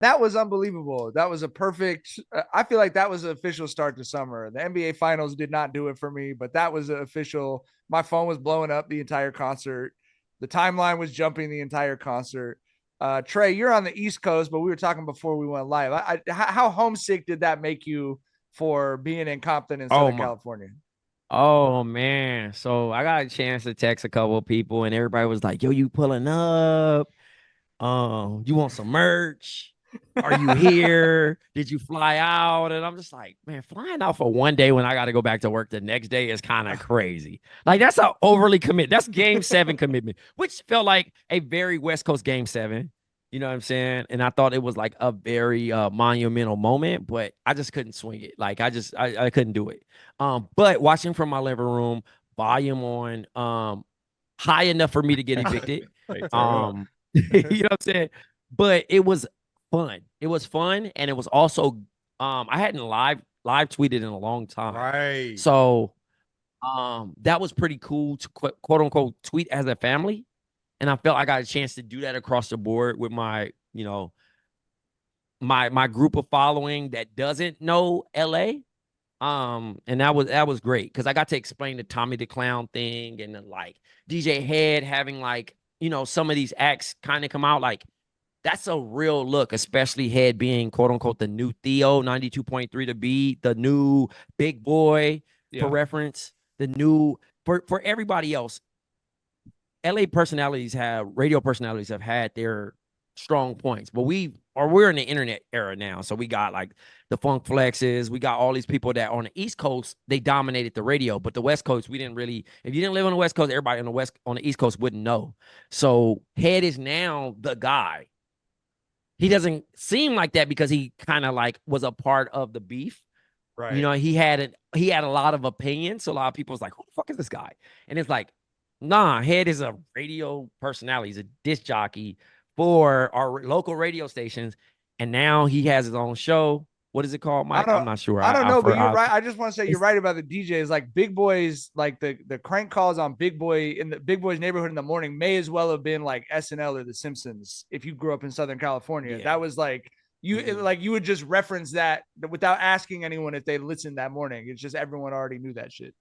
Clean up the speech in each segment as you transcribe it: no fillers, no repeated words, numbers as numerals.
That was unbelievable. That was a perfect. I feel like that was an official start to summer. The NBA Finals did not do it for me, but that was an official. My phone was blowing up the entire concert. The timeline was jumping the entire concert. Trey, you're on the East Coast, but we were talking before we went live. How homesick did that make you for being in Compton in Oh Southern my. California? Oh man. So I got a chance to text a couple of people and everybody was like, "Yo, you pulling up? You want some merch? Are you here? Did you fly out?" And I'm just like, man, flying out for one day when I got to go back to work the next day is kind of crazy. Like that's a overly commit. That's game 7 commitment, which felt like a very West Coast game 7. You know what I'm saying? And I thought it was like a very monumental moment, but I just couldn't swing it. Like I couldn't do it. But watching from my living room, volume on, high enough for me to get evicted. Hey, turn up. Um, you know what I'm saying? But it was fun. It was fun, and it was also I hadn't live tweeted in a long time. Right. So that was pretty cool to quote unquote tweet as a family. And I felt I got a chance to do that across the board with my, my group of following that doesn't know LA. And that was great because I got to explain the Tommy the Clown thing and then like DJ Head having like, some of these acts kind of come out like that's a real look, especially Head being quote unquote the new Theo 92.3 to be the new big boy for Yeah. reference, the new for everybody else. LA personalities have radio personalities have had their strong points, but we're in the internet era now. So we got like the Funk Flexes, we got all these people that on the East Coast, they dominated the radio, but the West Coast, we didn't really, if you didn't live on the West Coast, everybody on the East Coast wouldn't know. So Head is now the guy. He doesn't seem like that because he kind of like was a part of the beef. Right. He had a lot of opinions. So a lot of people was like, who the fuck is this guy? And it's like, nah, Head is a radio personality. He's a disc jockey for our local radio stations. And now he has his own show. What is it called, I Mike? don't I'm not sure. I don't know, but you're I right. I just want to say you're it's right about the DJs. Like Big Boys, like the crank calls on Big Boy in the Big Boy's neighborhood in the morning may as well have been like SNL or The Simpsons if you grew up in Southern California. yeah. That was like Mhm. like you would just reference that without asking anyone if they listened that morning. It's just everyone already knew that shit.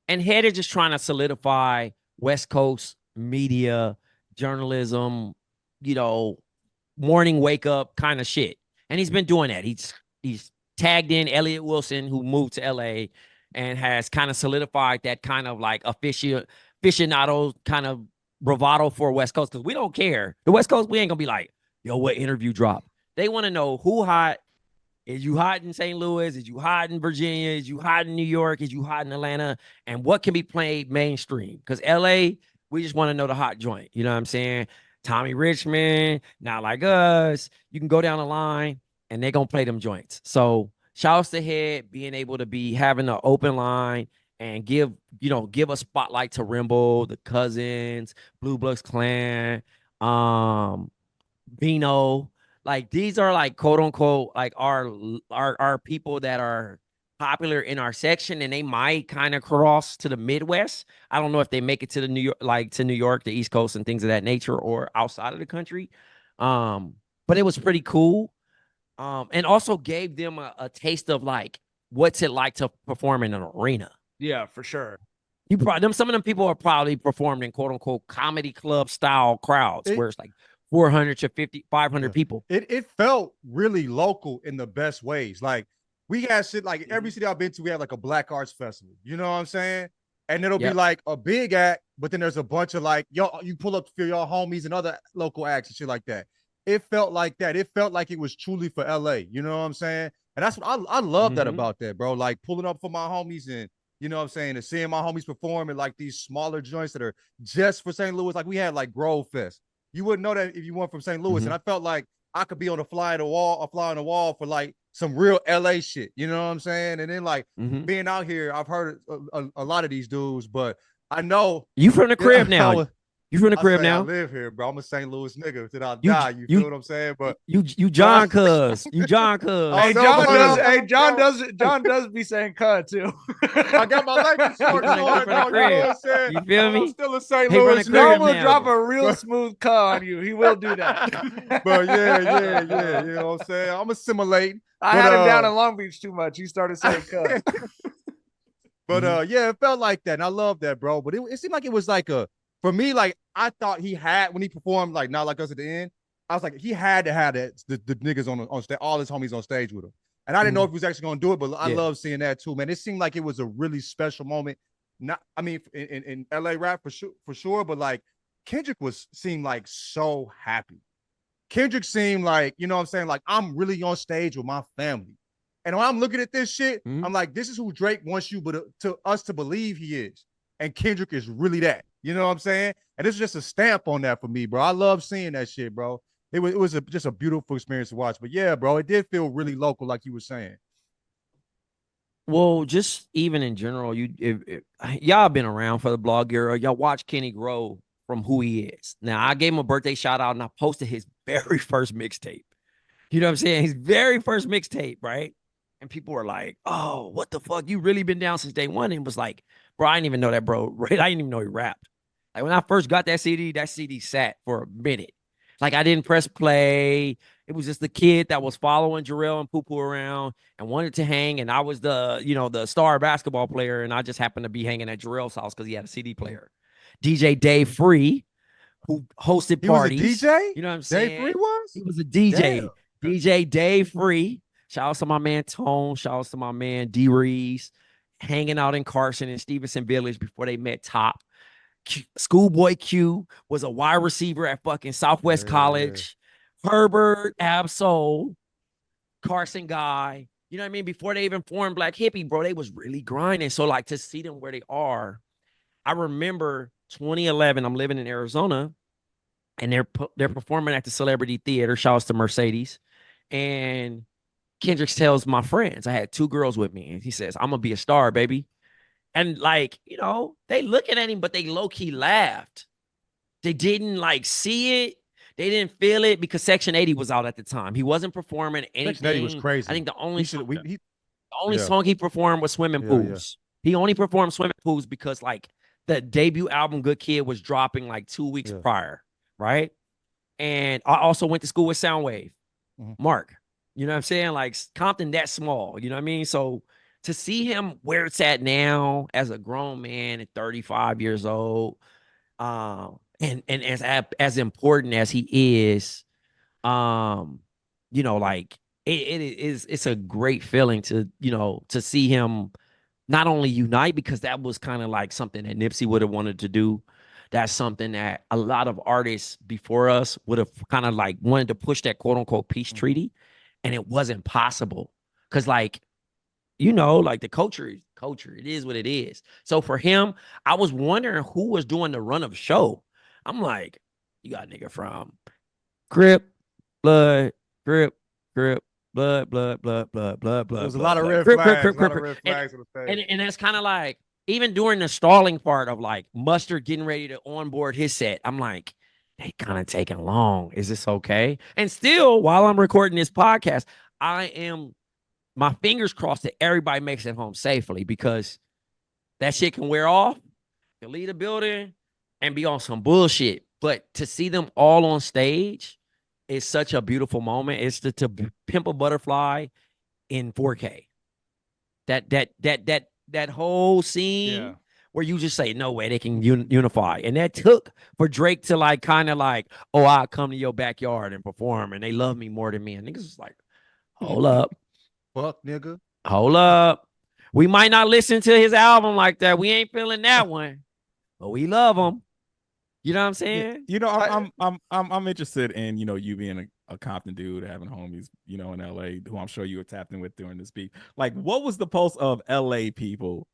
And Head is just trying to solidify West Coast media, journalism, you know, morning wake up kind of shit. And he's been doing that. He's tagged in Elliot Wilson, who moved to LA and has kind of solidified that kind of like aficionado kind of bravado for West Coast. Because we don't care. The West Coast, we ain't gonna be like, yo, what interview drop? They want to know who hot. Is you hot in St. Louis? Is you hot in Virginia? Is you hot in New York? Is you hot in Atlanta? And what can be played mainstream? Because LA, we just want to know the hot joint. You know what I'm saying? Tommy Richmond, Not Like Us. You can go down the line and they're gonna play them joints. So shouts to Head being able to be having an open line and give a spotlight to Rimble, the Cousins, Blue Bloods Clan, um, Vino. Like these are like quote unquote like our people that are popular in our section and they might kind of cross to the Midwest. I don't know if they make it to the New York, like to New York, the East Coast and things of that nature or outside of the country. But it was pretty cool. And also gave them a taste of like what's it like to perform in an arena. Yeah, for sure. You probably them some of them people are probably performed in quote unquote comedy club style crowds It where it's like 400 to 50, 500 yeah. people. It felt really local in the best ways. Like we had shit like every city I've been to, we had like a Black Arts Festival. You know what I'm saying? And it'll be Yep. like a big act, but then there's a bunch of like y'all, you pull up for your homies and other local acts and shit like that. It felt like that. It felt like it was truly for LA. You know what I'm saying? And that's what I love that Mm-hmm. about that, bro. Like pulling up for my homies and you know what I'm saying, and seeing my homies perform in like these smaller joints that are just for St. Louis. Like we had like Grove Fest. You wouldn't know that if you weren't from St. Louis. Mm-hmm. And I felt like I could be on a fly on the wall for like some real LA shit. You know what I'm saying? And then like Mm-hmm. being out here, I've heard a lot of these dudes, but I know You from the crib now. You from the I crib say I now? live here, bro. I'm a St. Louis nigga till I You die. You feel what I'm saying? But you no, John Cuz. You John Cuz. Oh, Hey, no, John but does. no, Hey, John bro. does. John does be saying "cut" too. I got my Lakers shorts from the on. crib. No, you know what I'm saying? You feel But me? I'm still a St. He from Louis the crib John nigga. will now. drop a real But, smooth "cut" on you. He will do that. but yeah. You know what I'm saying? I'm assimilating. I But, had him down in Long Beach too much. He started saying "cut." But yeah, it felt like that, and I love that, bro. But it seemed like it was like for me, like I thought he had when he performed like Not Like Us at the end. I was like, he had to have the niggas on stage, all his homies on stage with him. And I didn't know if he was actually gonna do it, but I love seeing that too, man. It seemed like it was a really special moment. Not, I mean, in LA rap for sure, but like Kendrick seemed like so happy. Kendrick seemed like, you know what I'm saying? Like, I'm really on stage with my family. And when I'm looking at this shit, I'm like, this is who Drake wants you to us to believe he is. And Kendrick is really that. You know what I'm saying? And this is just a stamp on that for me, bro. I love seeing that shit, bro. It was just a beautiful experience to watch. But yeah, bro, it did feel really local, like you were saying. Well, just even in general, y'all been around for the blog era. Y'all watch Kenny grow from who he is. Now, I gave him a birthday shout out and I posted his very first mixtape. You know what I'm saying? His very first mixtape, right? And people were like, oh, what the fuck? You really been down since day one? And it was like, bro, I didn't even know that, bro. Right? I didn't even know he rapped. Like when I first got that CD sat for a minute. Like I didn't press play. It was just the kid that was following Jarrell and Poo Poo around and wanted to hang. And I was the star basketball player. And I just happened to be hanging at Jarrell's house because he had a CD player. DJ Dave Free, who hosted parties. He was a DJ? You know what I'm saying? Dave Free was? He was a DJ. Damn. DJ Dave Free. Shout out to my man Tone. Shout out to my man D Rees. Hanging out in Carson and Stevenson Village before they met Top. Schoolboy Q was a wide receiver at fucking Southwest College. Herbert, Absol, Carson Guy. You know what I mean? Before they even formed Black Hippie, bro, they was really grinding. So like to see them where they are, I remember 2011. I'm living in Arizona, and they're performing at the Celebrity Theater. Shouts to Mercedes, and Kendrick tells my friends, I had two girls with me, and he says, "I'm gonna be a star, baby." And like, you know, they looking at him, but they low-key laughed. They didn't like see it. They didn't feel it because Section 80 was out at the time. He wasn't performing anything. Section 80 was crazy. I think the only yeah. song he performed was Swimming Pools. Yeah. He only performed Swimming Pools because like the debut album Good Kid was dropping like 2 weeks prior, right? And I also went to school with Soundwave. Mark, you know what I'm saying? Like Compton that small, you know what I mean? So to see him where it's at now as a grown man at 35 years old, and as important as he is, you know, like it's a great feeling to, you know, to see him not only unite, because that was kind of like something that Nipsey would have wanted to do. That's something that a lot of artists before us would have kind of like wanted to push that quote unquote peace treaty, and it wasn't possible because like, you know, like the culture, it is what it is. So for him, I was wondering who was doing the run of the show. I'm like, you got a nigga from Crip, Blood, Crip, Crip, Blood. There was a lot of red flags. And that's kind of like, even during the stalling part of like Mustard getting ready to onboard his set, I'm like, they kind of taking long. Is this okay? And still, while I'm recording this podcast, I am my fingers crossed that everybody makes it home safely, because that shit can wear off, can leave the building and be on some bullshit. But to see them all on stage is such a beautiful moment. It's to Pimp a Butterfly in 4K. That whole scene where you just say, no way they can unify. And that took for Drake to like kind of like, oh, I'll come to your backyard and perform and they love me more than me. And niggas was like, hold up. Fuck, nigga. Hold up. We might not listen to his album like that. We ain't feeling that one, but we love him. You know what I'm saying? You know, I'm interested in, you know, you being a Compton dude, having homies, you know, in LA, who I'm sure you were tapped in with during this beat. Like, what was the pulse of LA people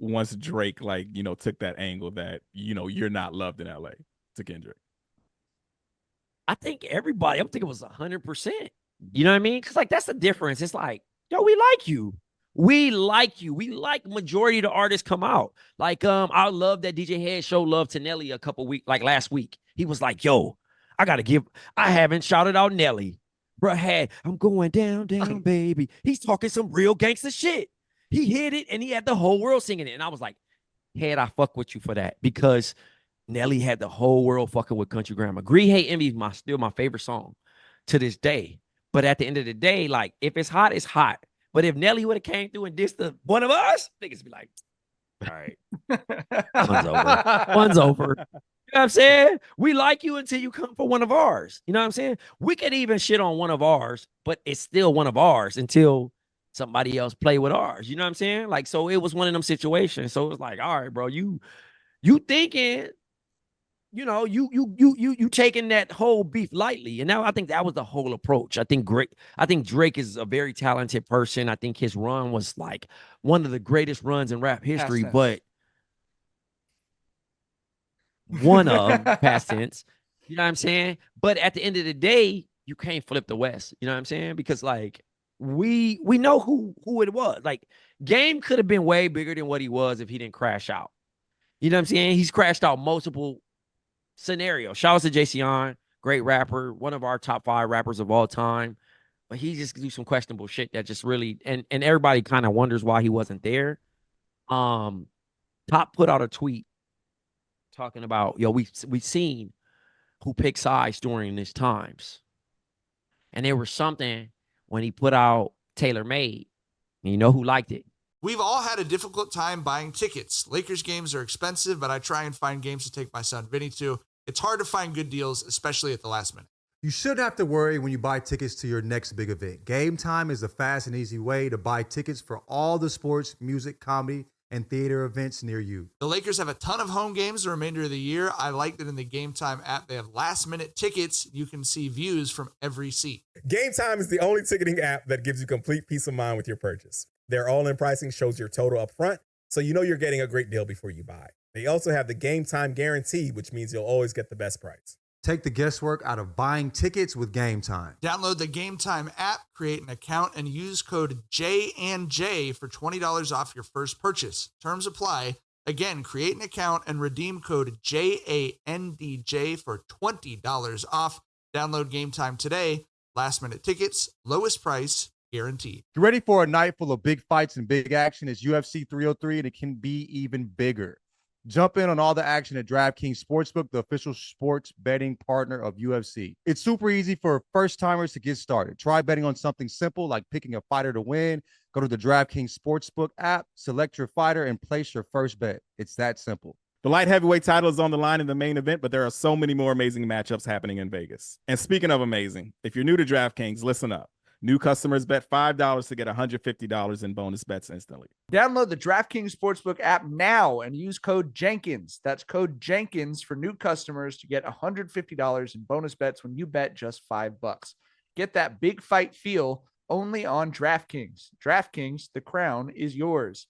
once Drake, like, you know, took that angle that, you know, you're not loved in LA to Kendrick? I think everybody, I'm thinking it was 100%. You know what I mean? Because like that's the difference. It's like, yo, we like you. We like you. We like majority of the artists come out. Like, I love that DJ Head showed love to Nelly a couple weeks, like last week. He was like, yo, I haven't shouted out Nelly. Bro, I'm going down, baby. He's talking some real gangster shit. He hit it and he had the whole world singing it. And I was like, Head, I fuck with you for that, because Nelly had the whole world fucking with Country Grammar. Greed, Hate, Envy is still my favorite song to this day. But at the end of the day, like, if it's hot, it's hot. But if Nelly would have came through and dissed one of us, niggas be like, all right, one's over. One's over. You know what I'm saying? We like you until you come for one of ours. You know what I'm saying? We could even shit on one of ours, but it's still one of ours until somebody else play with ours. You know what I'm saying? Like, so it was one of them situations. So it was like, all right, bro, you thinking, you taking that whole beef lightly. And now I think that was the whole approach. I think Drake is a very talented person. I think his run was like one of the greatest runs in rap history, but one of past tense. You know what I'm saying? But at the end of the day, you can't flip the West. You know what I'm saying? Because like we know who it was. Like, Game could have been way bigger than what he was if he didn't crash out. You know what I'm saying? He's crashed out multiple scenarios. Shout out to JCon, great rapper, one of our top 5 rappers of all time. But he just do some questionable shit that just really, and everybody kind of wonders why he wasn't there. Top put out a tweet talking about, yo, we've seen who picked sides during these times. And there was something when he put out Tailor Made, and you know who liked it? We've all had a difficult time buying tickets. Lakers games are expensive, but I try and find games to take my son Vinny to. It's hard to find good deals, especially at the last minute. You shouldn't have to worry when you buy tickets to your next big event. GameTime is the fast and easy way to buy tickets for all the sports, music, comedy, and theater events near you. The Lakers have a ton of home games the remainder of the year. I like that in the GameTime app, they have last-minute tickets. You can see views from every seat. GameTime is the only ticketing app that gives you complete peace of mind with your purchase. Their all-in pricing shows your total up front, so you know you're getting a great deal before you buy. They also have the GameTime guarantee, which means you'll always get the best price. Take the guesswork out of buying tickets with GameTime. Download the GameTime app, create an account, and use code J&J for $20 off your first purchase. Terms apply. Again, create an account and redeem code JANDJ for $20 off. Download GameTime today. Last minute tickets, lowest price, guaranteed. Get ready for a night full of big fights and big action. It's UFC 303, and it can be even bigger. Jump in on all the action at DraftKings Sportsbook, the official sports betting partner of UFC. It's super easy for first-timers to get started. Try betting on something simple like picking a fighter to win. Go to the DraftKings Sportsbook app, select your fighter, and place your first bet. It's that simple. The light heavyweight title is on the line in the main event, but there are so many more amazing matchups happening in Vegas. And speaking of amazing, if you're new to DraftKings, listen up. New customers bet $5 to get $150 in bonus bets instantly. Download the DraftKings Sportsbook app now and use code Jenkins. That's code Jenkins for new customers to get $150 in bonus bets when you bet just $5. Get that big fight feel only on DraftKings. DraftKings, the crown is yours.